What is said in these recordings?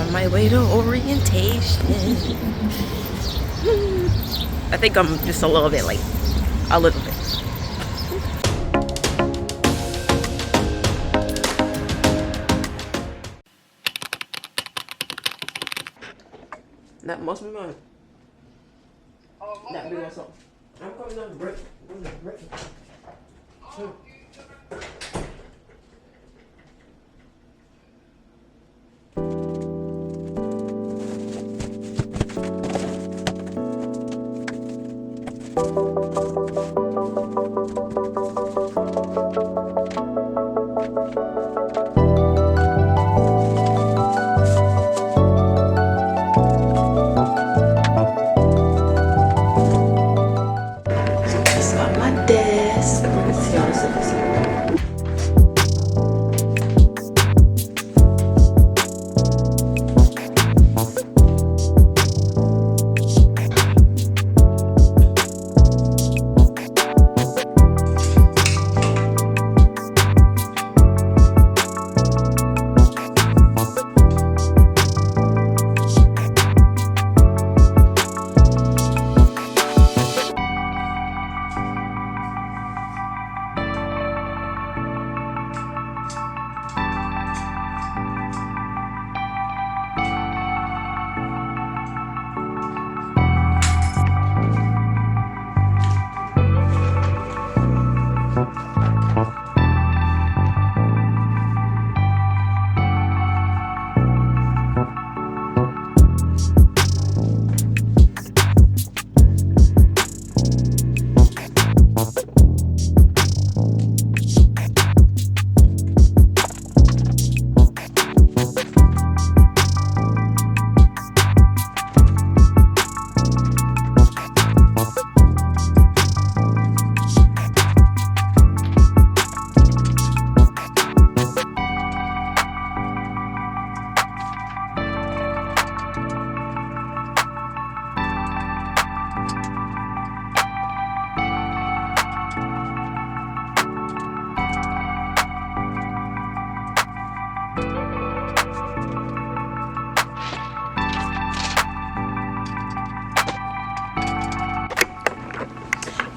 on my way to orientation. I think I'm just a little bit late. A little bit. That must be mine. That big or something. I'm coming on the break. I'm on the break.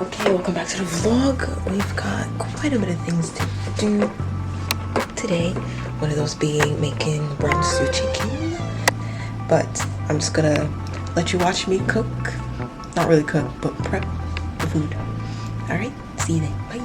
Okay, welcome back to the vlog. We've got quite a bit of things to do today. One of those being making brown stew chicken. But I'm just gonna let you watch me cook. Not really cook, but prep the food. Alright, see you then. Bye.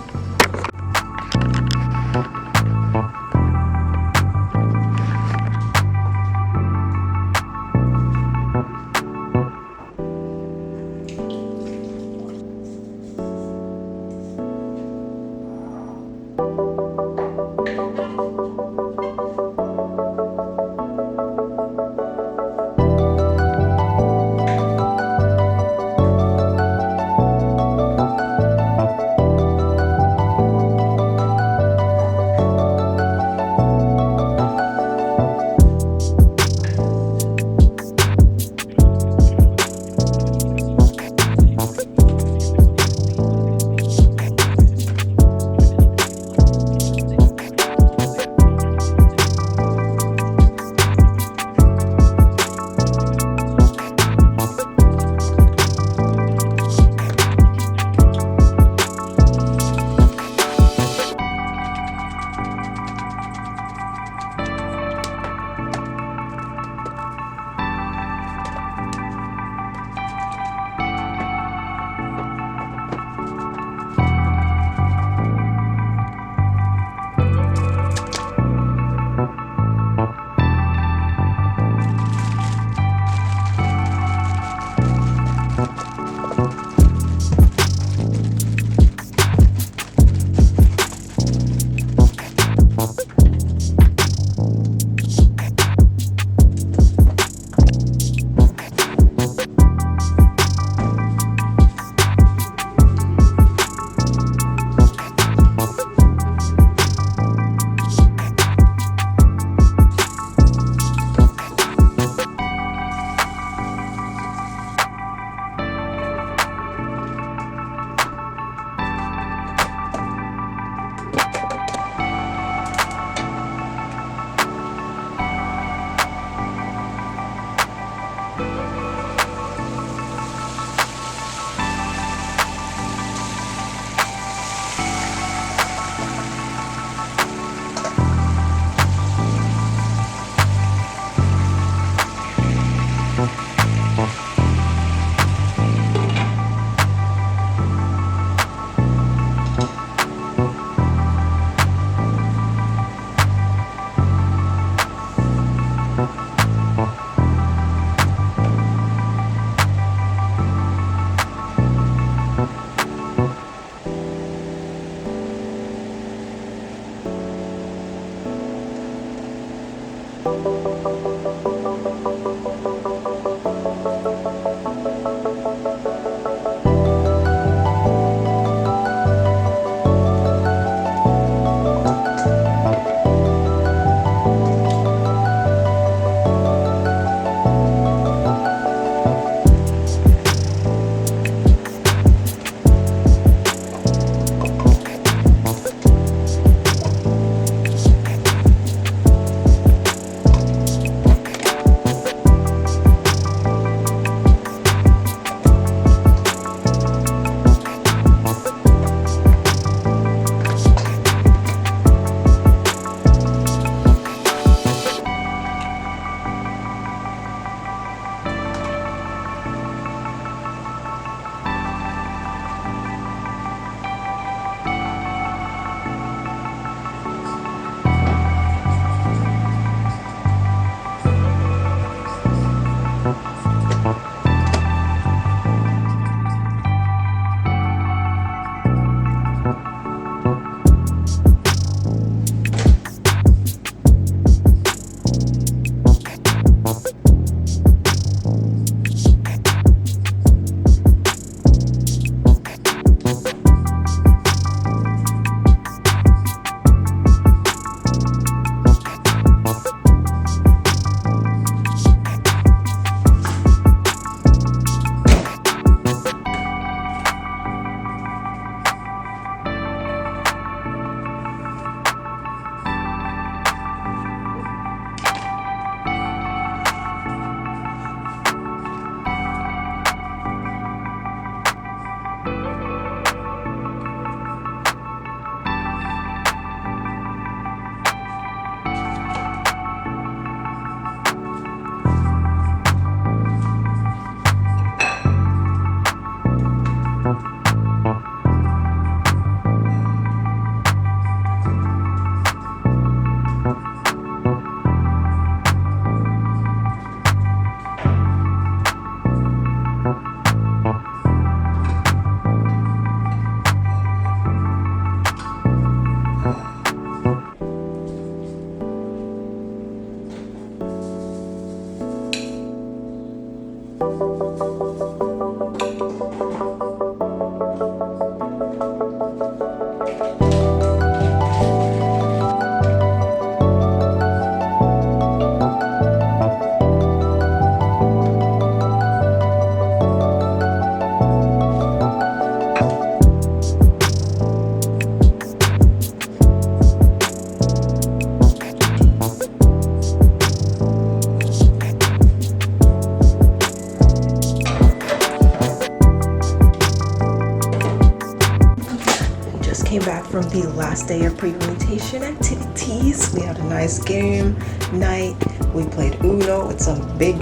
Came back from the last day of pre-orientation activities. We had a nice game night. We played Uno with some big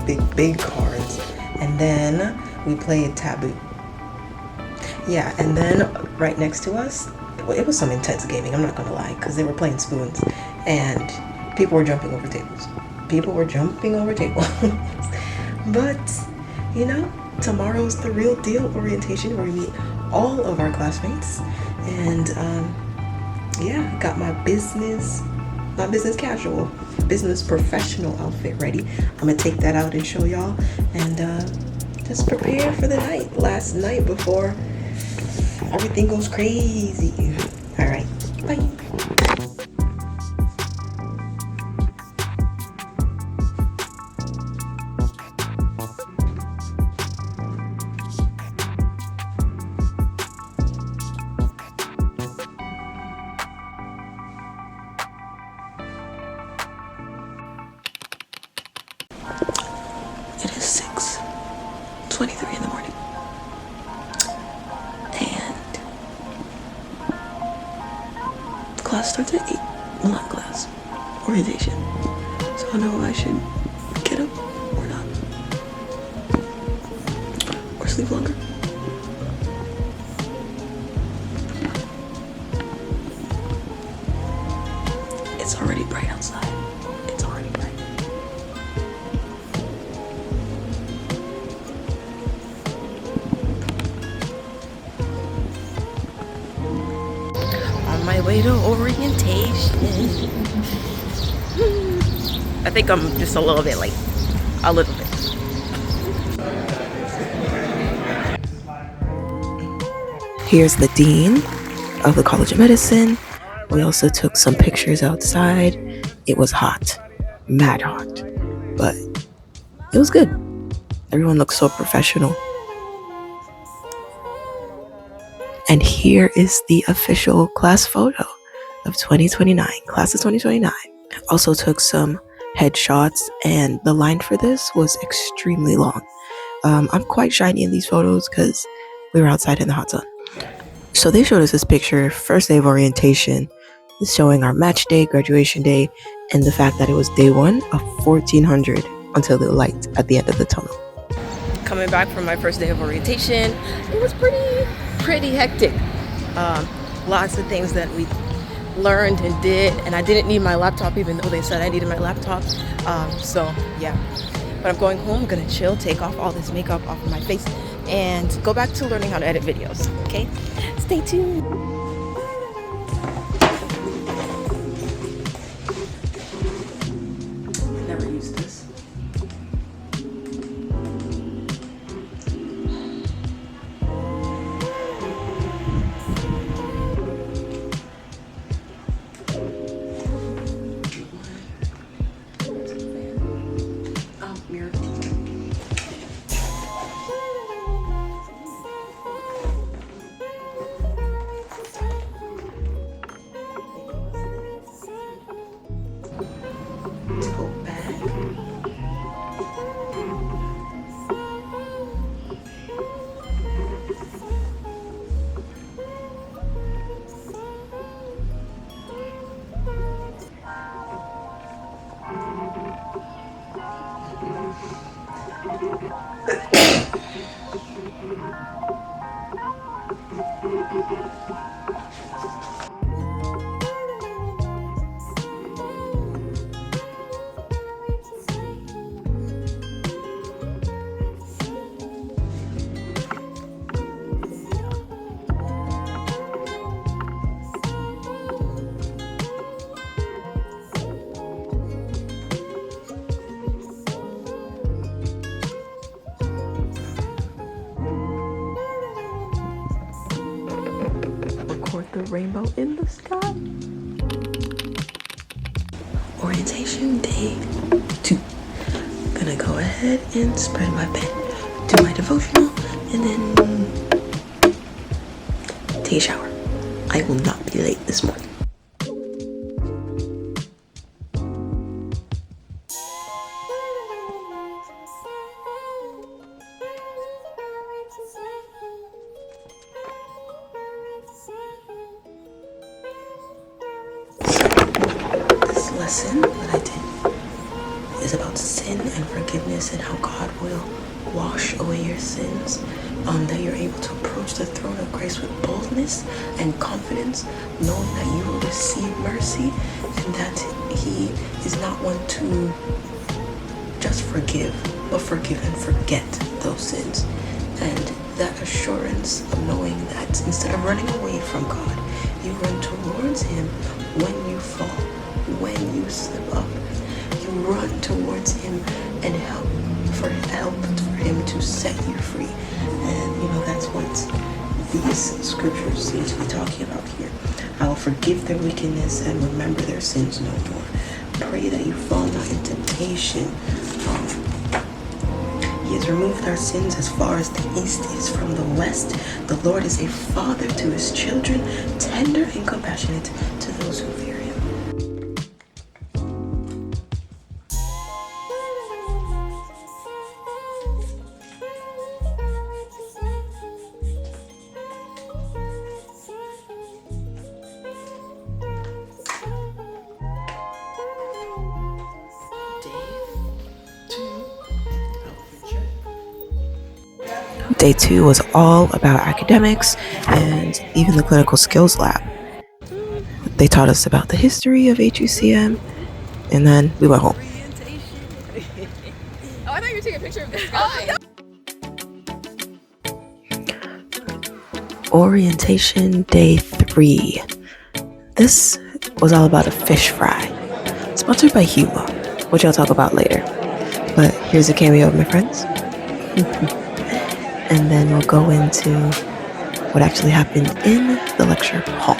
cards, and then we played Taboo. Yeah, and then right next to us, it was some intense gaming, I'm not gonna lie, because they were playing spoons and people were jumping over tables. But you know, tomorrow's the real deal orientation where we meet all of our classmates. And yeah, got my business casual, business professional outfit ready. I'm gonna take that out and show y'all, and just prepare for the last night before everything goes crazy. All right, bye. It is 6:23 in the morning, and class starts at 8. Well, not class, orientation. So I don't know if I should get up or not, or sleep longer. It's already bright outside. It's already bright. On my way to orientation. I think I'm just a little bit late. A little bit. Here's the dean of the College of Medicine. We also took some pictures outside. It was hot, mad hot, but it was good. Everyone looked so professional. And here is the official class photo of 2029, class of 2029. Also took some headshots, and the line for this was extremely long. I'm quite shiny in these photos because we were outside in the hot sun. So they showed us this picture, first day of orientation, showing our match day, graduation day, and the fact that it was day one of 1400 until the light at the end of the tunnel. Coming back from my first day of orientation, it was pretty hectic. Lots of things that we learned and did, and I didn't need my laptop even though they said I needed my laptop. So yeah, but I'm going home, gonna chill, take off all this makeup off of my face, and go back to learning how to edit videos. Okay, stay tuned. Never used this. the rainbow in the sky. Orientation day 2. Gonna go ahead and spread my bed, do my devotional, and then take a shower. I will not be late this morning. This lesson that I did is about sin and forgiveness and how God will wash away your sins, that you're able to approach the throne of grace with boldness and confidence, knowing that you will receive mercy and that He is not one to just forgive, but forgive and forget those sins. And that assurance of knowing that instead of running away from God, you run towards Him when you fall, when you slip up. You run towards Him and help for Him to set you free. And that's what these scriptures seem to be talking about here. I will forgive their wickedness and remember their sins no more. Pray that you fall not in temptation. He has removed our sins as far as the east is from the west. The Lord is a father to His children, tender and compassionate to those who fear Him. Day 2 was all about academics and even the clinical skills lab. They taught us about the history of HUCM, and then we went home. Oh, I thought you were taking a picture of this guy. Orientation day 3. This was all about a fish fry, sponsored by Huma, which I'll talk about later. But here's a cameo of my friends. And then we'll go into what actually happened in the lecture hall.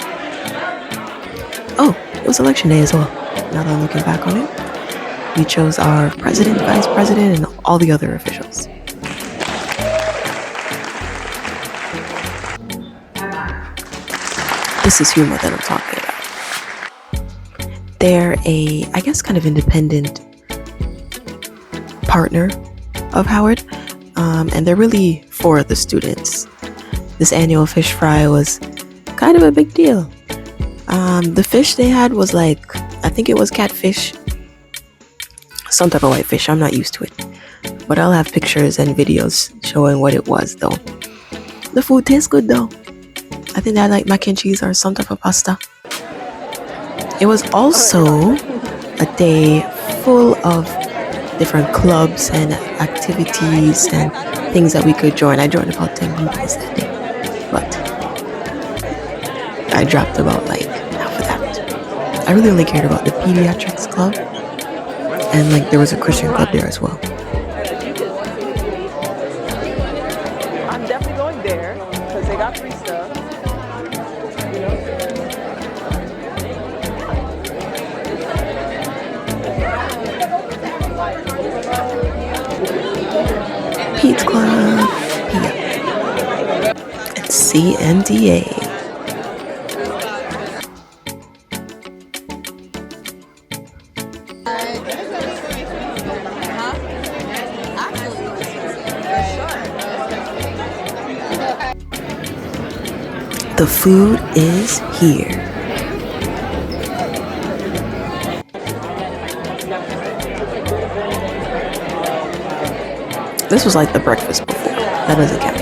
Oh, it was election day as well. Now that I'm looking back on it, we chose our president, vice president, and all the other officials. This is Huma that I'm talking about. They're I guess, kind of independent partner of Howard. And they're really for the students. This annual fish fry was kind of a big deal. The fish they had was I think it was catfish, some type of white fish. I'm not used to it, but I'll have pictures and videos showing what it was though. The food tastes good though. I think they had mac and cheese or some type of pasta. It was also a day full of different clubs and activities and things that we could join. I joined about 10 people that day, but I dropped about half of that. I really only cared about the pediatrics club, and there was a Christian club there as well. I'm definitely going there because they got free stuff. Pete's Club, Pia, and CMDA. The food is here. This was the breakfast before. That doesn't count.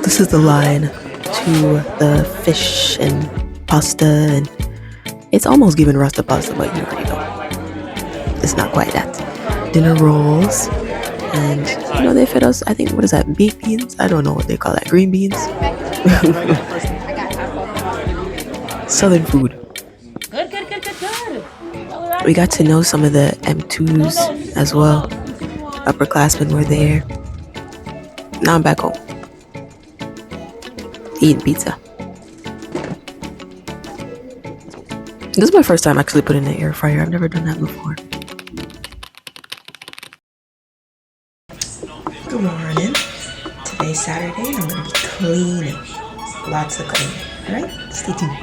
This is the line to the fish and pasta, and it's almost giving Rasta pasta, but you already know. It's not quite that. Dinner rolls, and they fed us, I think, what is that, baked beans? I don't know what they call that, green beans? Southern food. We got to know some of the M2s as well. upperclassmen were there. Now I'm back home, eating pizza. This is my first time actually putting in the air fryer. I've never done that before. Good morning. Today's Saturday and I'm going to be cleaning. Lots of cleaning. Alright? Stay tuned.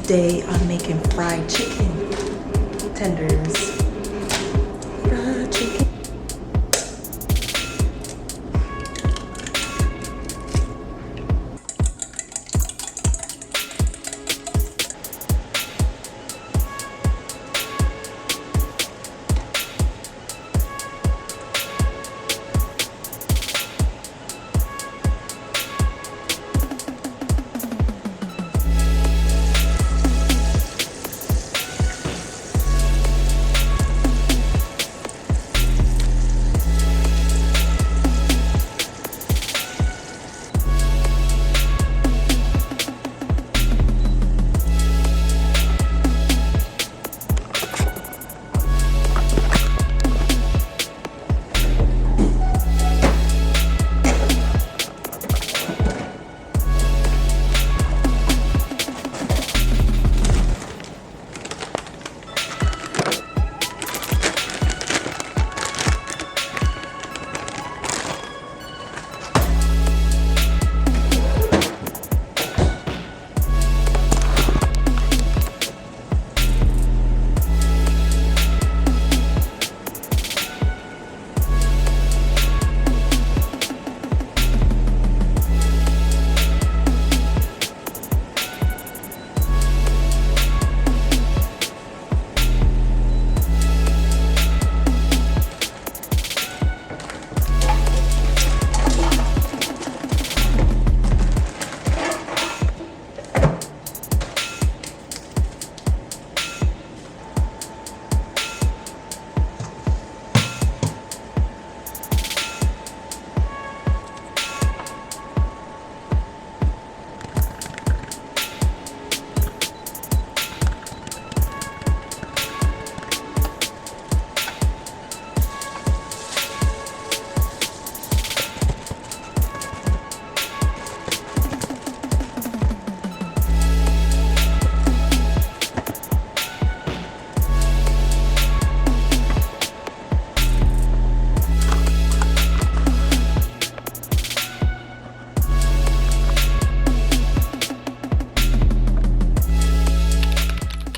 Today I'm making fried chicken tenders. Fried chicken.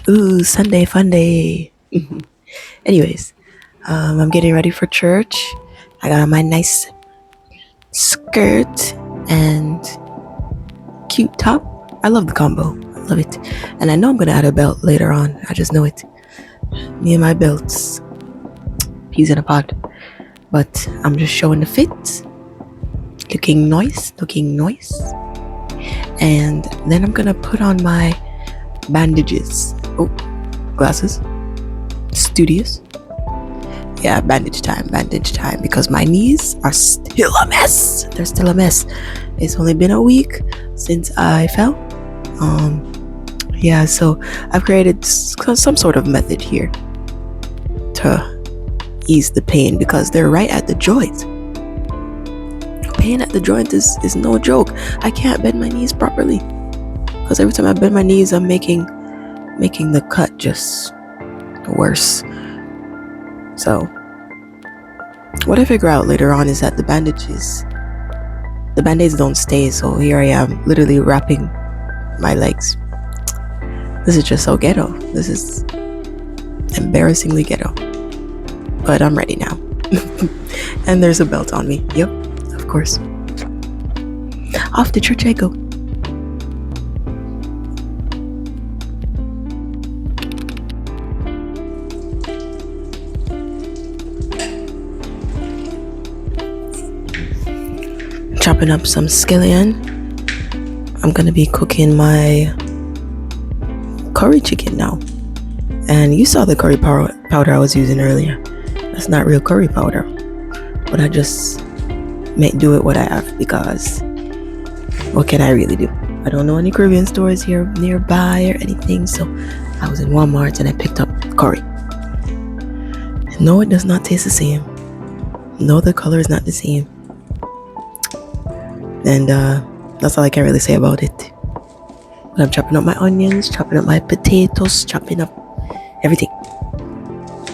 Ooh, Sunday fun day. Anyways, I'm getting ready for church. I got on my nice skirt and cute top. I love the combo. I love it. And I know I'm gonna add a belt later on. I just know it. Me and my belts. Peas in a pod. But I'm just showing the fit. Looking nice. And then I'm gonna put on my bandages. Oh, glasses. Studious. Yeah, bandage time because my knees are still a mess. They're still a mess. It's only been a week since I fell. Yeah, so I've created some sort of method here to ease the pain because they're right at the joint. Pain at the joint is no joke. I can't bend my knees properly because every time I bend my knees, I'm making the cut just worse. So what I figure out later on is that the band-aids don't stay, so here I am literally wrapping my legs. This is just so ghetto. This is embarrassingly ghetto. But I'm ready now. And there's a belt on me. Yep, of course. Off to church I go. Chopping up some scallion. I'm gonna be cooking my curry chicken now. And you saw the curry powder I was using earlier. That's not real curry powder, but I just do it what I have because what can I really do? I don't know any Caribbean stores here nearby or anything, so I was in Walmart and I picked up curry. And no, it does not taste the same. No, the color is not the same. And that's all I can really say about it. But I'm chopping up my onions, chopping up my potatoes, chopping up everything.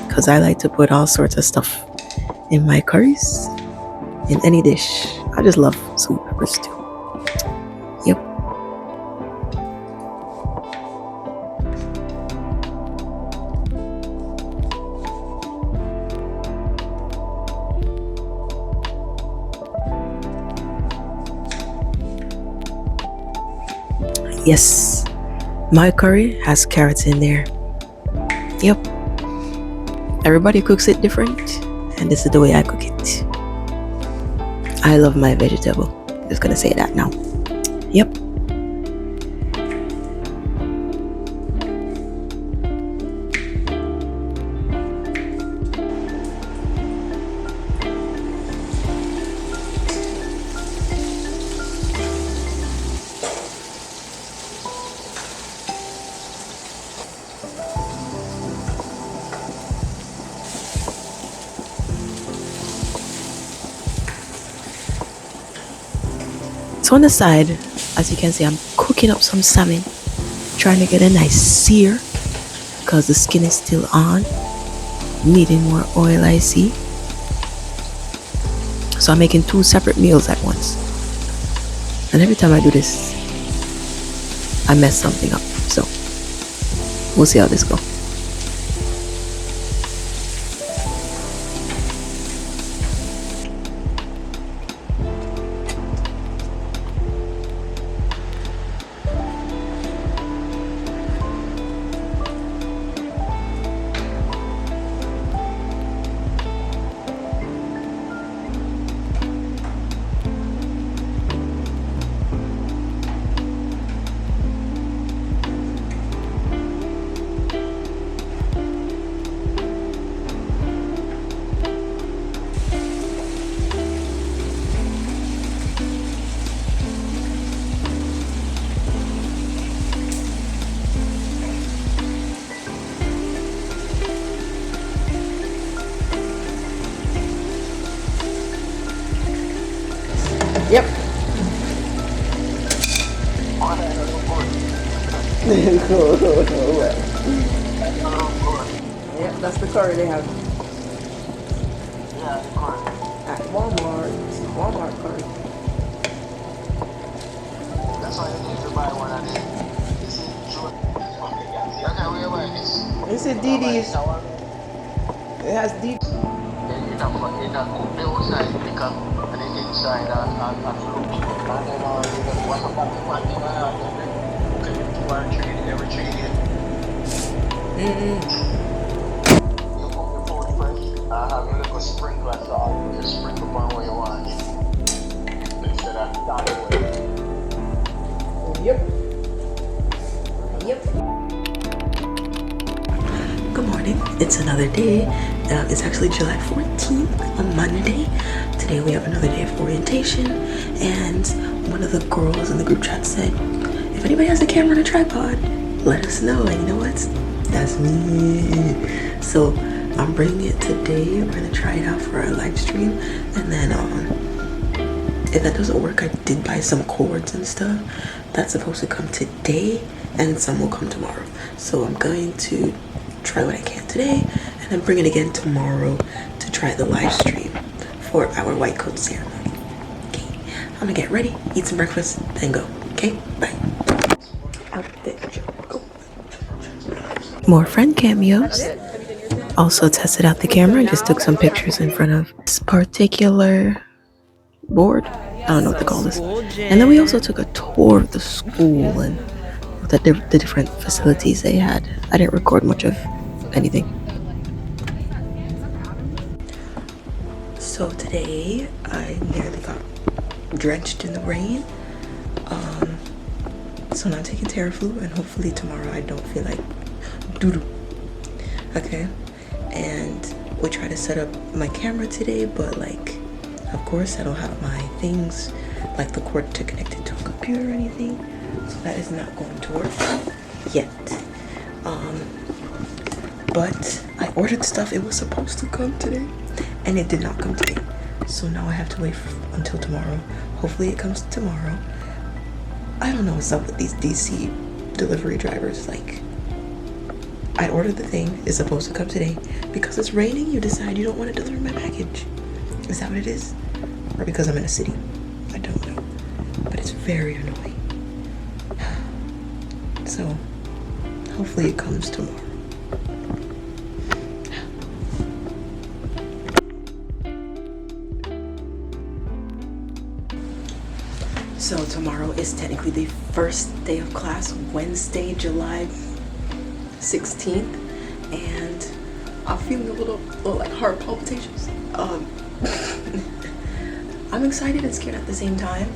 Because I like to put all sorts of stuff in my curries, in any dish. I just love sweet peppers too. Yep. Yes, my curry has carrots in there. Yep. Everybody cooks it different, and this is the way I cook it. I love my vegetable. Just gonna say that now. Yep. So on the side, as you can see, I'm cooking up some salmon, trying to get a nice sear because the skin is still on, needing more oil, I see. So I'm making 2 separate meals at once, and every time I do this I mess something up, so we'll see how this goes. Yep. Yep, that's the curry they have. At Walmart. Walmart curry. That's why you need to buy one of these. Okay, wait. This is Didi's. It has Didi. In a cook the outside because and then inside and fruit. And then you just wash up that one thing and then cook it 2 or 3 every 3 days. You cook the food fresh and have your little sprinkler salt. You sprinkle on where you want it. Instead of that way. Yep. Good morning. It's another day. It's actually July 14th, a Monday. Today we have another day of orientation, and one of the girls in the group chat said, if anybody has a camera and a tripod, let us know. And you know what? That's me. So I'm bringing it today. We're gonna try it out for our live stream, and then if that doesn't work, I did buy some cords and stuff. That's supposed to come today, and some will come tomorrow. So I'm going to try what I can today, and then bring it again tomorrow to try the live stream for our white coat ceremony. Okay, I'm gonna get ready, eat some breakfast, then go. Okay, bye. Outfit. More friend cameos. Also tested out the camera and just took some pictures in front of this particular board. I don't know what to call this. And then we also took a tour of the school and the different facilities they had. I didn't record much of anything. So today I nearly got drenched in the rain. So now I'm taking Terraflu, and hopefully tomorrow I don't feel like doo-doo. Okay, and we try to set up my camera today, but like, of course I don't have my things like the cord to connect it to a computer or anything, so that is not going to work yet. But I ordered stuff. It was supposed to come today, and it did not come today. So now I have to wait until tomorrow. Hopefully it comes tomorrow. I don't know what's up with these DC delivery drivers. Like, I ordered the thing. It's supposed to come today. Because it's raining, you decide you don't want to deliver my package. Is that what it is? Or because I'm in a city? I don't know. But it's very annoying. So, hopefully it comes tomorrow. So tomorrow is technically the first day of class, Wednesday, July 16th, and I'm feeling a little like heart palpitations. I'm excited and scared at the same time.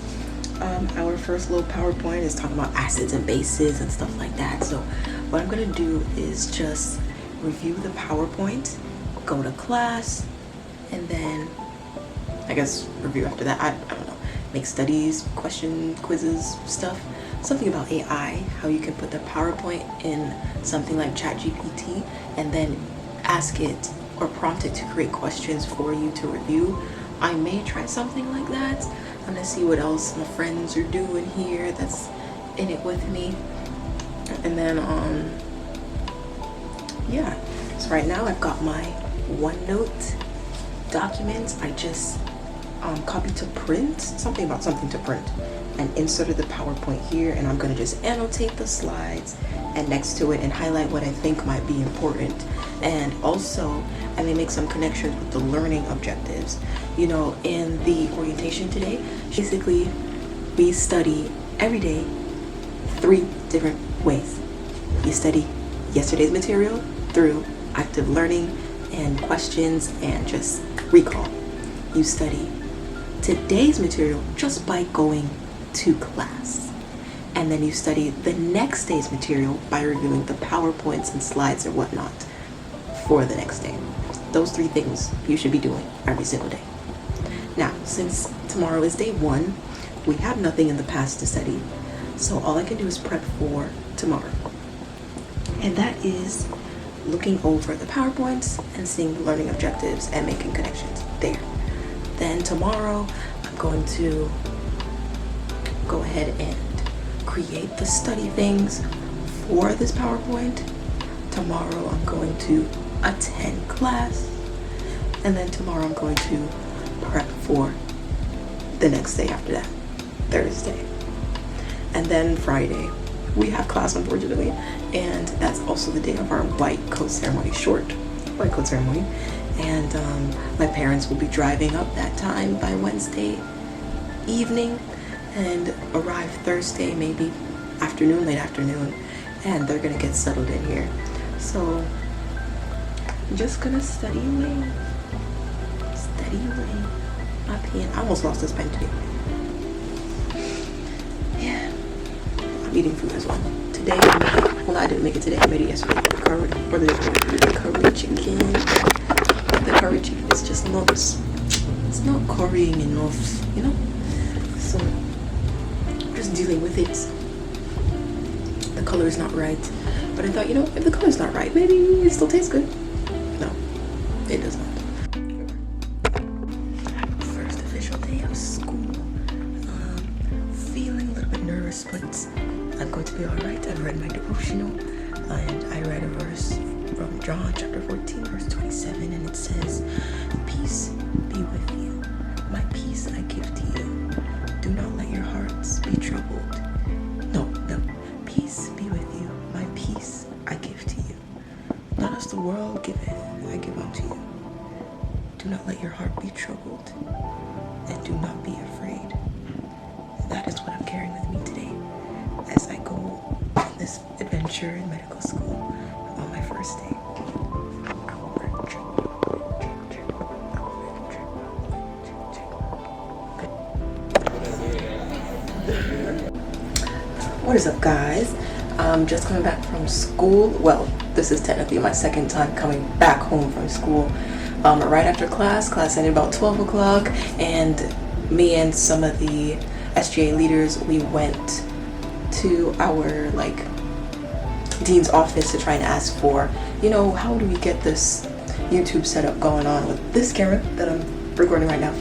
Our first little PowerPoint is talking about acids and bases and stuff like that. So what I'm gonna do is just review the PowerPoint, go to class, and then I guess review after that. I don't know. Make studies, quizzes, stuff. Something about AI, how you can put the PowerPoint in something like ChatGPT and then ask it or prompt it to create questions for you to review. I may try something like that. I'm gonna see what else my friends are doing here that's in it with me. And then, yeah. So right now I've got my OneNote documents. I just copy to print, something about something to print, and inserted the PowerPoint here, and I'm gonna just annotate the slides and next to it and highlight what I think might be important. And also I may make some connections with the learning objectives. You know, in the orientation today, basically we study every day 3 different ways. You study yesterday's material through active learning and questions and just recall. You study today's material just by going to class, and then you study the next day's material by reviewing the PowerPoints and slides and whatnot for the next day. Those 3 things you should be doing every single day. Now, since tomorrow is day 1, we have nothing in the past to study, so all I can do is prep for tomorrow, and that is looking over the PowerPoints and seeing the learning objectives and making connections there. Then tomorrow I'm going to go ahead and create the study things for this PowerPoint. Tomorrow I'm going to attend class, and then tomorrow I'm going to prep for the next day after that, Thursday. And then Friday we have class, unfortunately, and that's also the day of our white coat ceremony, short white coat ceremony. And my parents will be driving up that time by Wednesday evening and arrive Thursday, maybe afternoon, late afternoon, and they're gonna get settled in here. So I'm just gonna study away my pen. I almost lost this pen today. Yeah, I'm eating food as well today. Well, I didn't make it today. I made it yesterday. The curry chicken. The curry chicken is just not, it's not currying enough, you know. So I'm just dealing with it. The color is not right, but I thought, you know, if the color's not right, maybe it still tastes good. No, it does not. First official day of school. Feeling a little bit nervous, but I'm going to be all right. I've read my devotional, and I read a verse from John chapter 14, verse 27, and it says, "Peace be with you. My peace I give to you. Do not let your hearts be troubled." No. Peace be with you. My peace I give to you. Not as the world giveth, I give unto you. Do not let your heart be troubled, and do not be afraid. That is what I'm carrying with me today as I go on this adventure in medical school on my first day. What is up, guys? I'm just coming back from school. Well, this is technically my second time coming back home from school. Right after class ended about 12 o'clock, and me and some of the SGA leaders, we went to our dean's office to try and ask for, you know, how do we get this YouTube setup going on with this camera that I'm recording right now,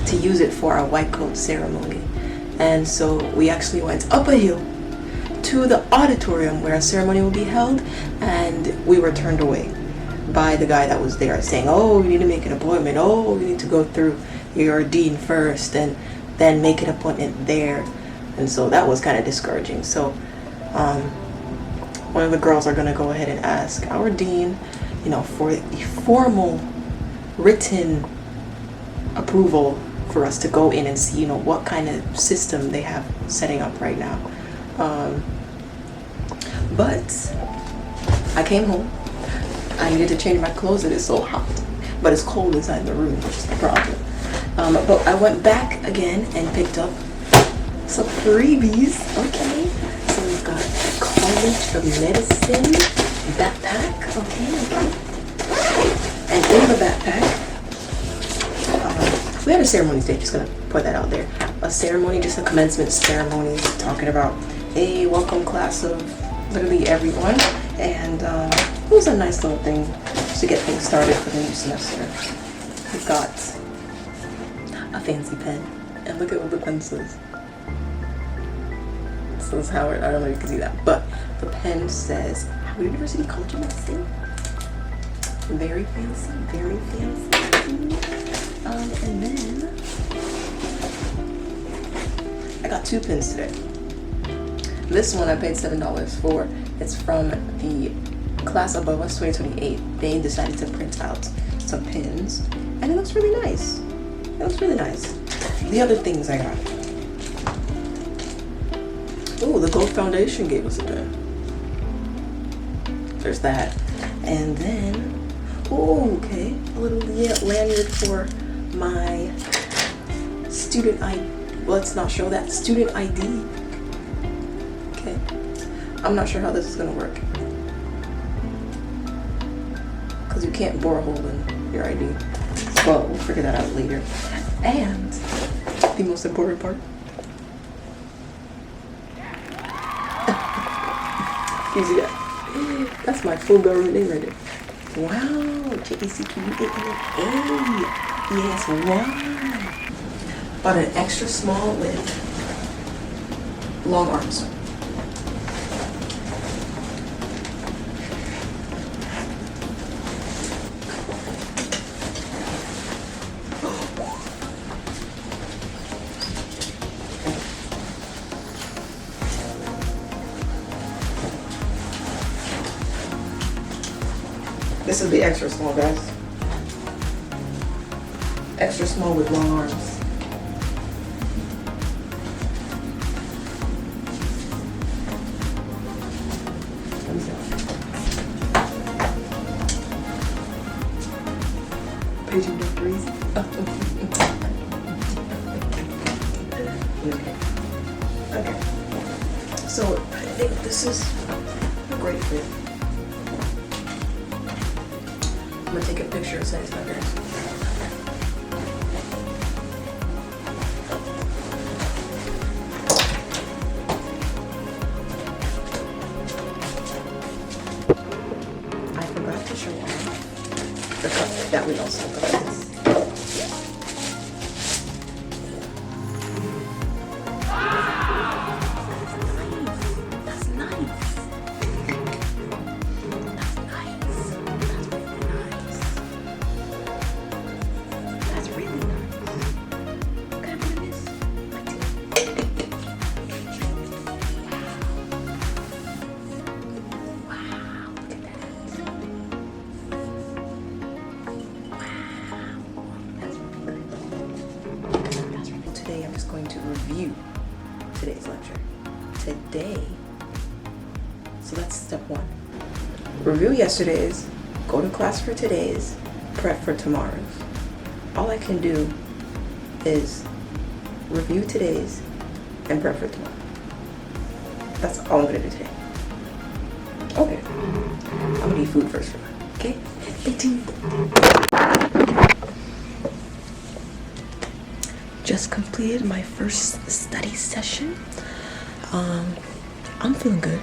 to use it for our white coat ceremony. And so we actually went up a hill to the auditorium where a ceremony will be held, and we were turned away by the guy that was there saying, "Oh, you need to make an appointment. Oh, you need to go through your dean first and then make an appointment there." And so that was kind of discouraging. So one of the girls are going to go ahead and ask our dean, you know, for the formal written approval for us to go in and see, you know, what kind of system they have setting up right now. But I came home. I needed to change my clothes. It is so hot, but it's cold inside the room, which is the problem. But I went back again and picked up some freebies. Okay, so we've got College of Medicine backpack. Okay. And in the backpack, we had a ceremony today. Just gonna put that out there. A ceremony, just a commencement ceremony, talking about a welcome class of literally everyone, and it was a nice little thing to get things started for the new semester. We've got a fancy pen, and look at what the pen says. It says Howard. I don't know if you can see that, but the pen says Howard University College of Medicine. Very fancy, very fancy. And then I got two pens today. This one I paid $7 for. It's from the class above us, 2028. They decided to print out some pins, and it looks really nice. It looks really nice. The other things I got. Oh, the Gold Foundation gave us a pen. There's that. And then, oh, okay, a little lanyard for my student ID. Let's not show that. Student ID. Okay. I'm not sure how this is gonna work, because you can't bore a hole in your ID. But we'll figure that out later. And the most important part. You see that? That's my full government name right there. Wow, JACQUANA. Yes, wow. But an extra small with long arms. This will be extra small, guys. Extra small with long arms. Paging victories. Okay. So I think this is a great fit. I'm gonna take a picture and send it to my parents. I forgot to show off the cup that we also got this. That's nice. That's nice. That's really nice. Can I put this? Wow, look at that. Today I'm just going to review today's lecture. So that's step one. Review yesterday's, go to class for today's, prep for tomorrow's. All I can do is review today's and prep for tomorrow. That's all I'm gonna do today. Okay. I'm gonna eat food first, okay? Stay tuned. Just completed my first study session. I'm feeling good.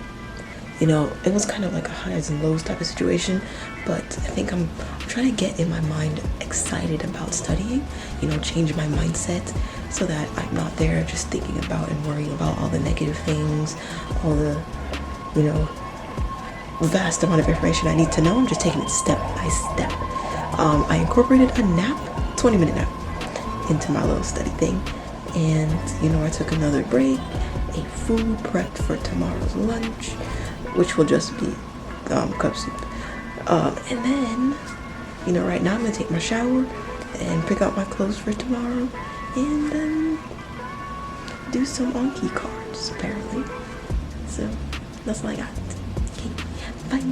You know, it was kind of like a highs and lows type of situation, but I think I'm trying to get in my mind excited about studying, you know, change my mindset so that I'm not there just thinking about and worrying about all the negative things, all the, you know, vast amount of information I need to know. I'm just taking it step by step. I incorporated a nap, 20-minute nap, into my little study thing. And, you know, I took another break, ate food, prepped for tomorrow's lunch, which will just be cup soup. And then, you know, right now I'm gonna take my shower and pick out my clothes for tomorrow and then do some Anki cards, apparently. So that's all I got. Okay, bye.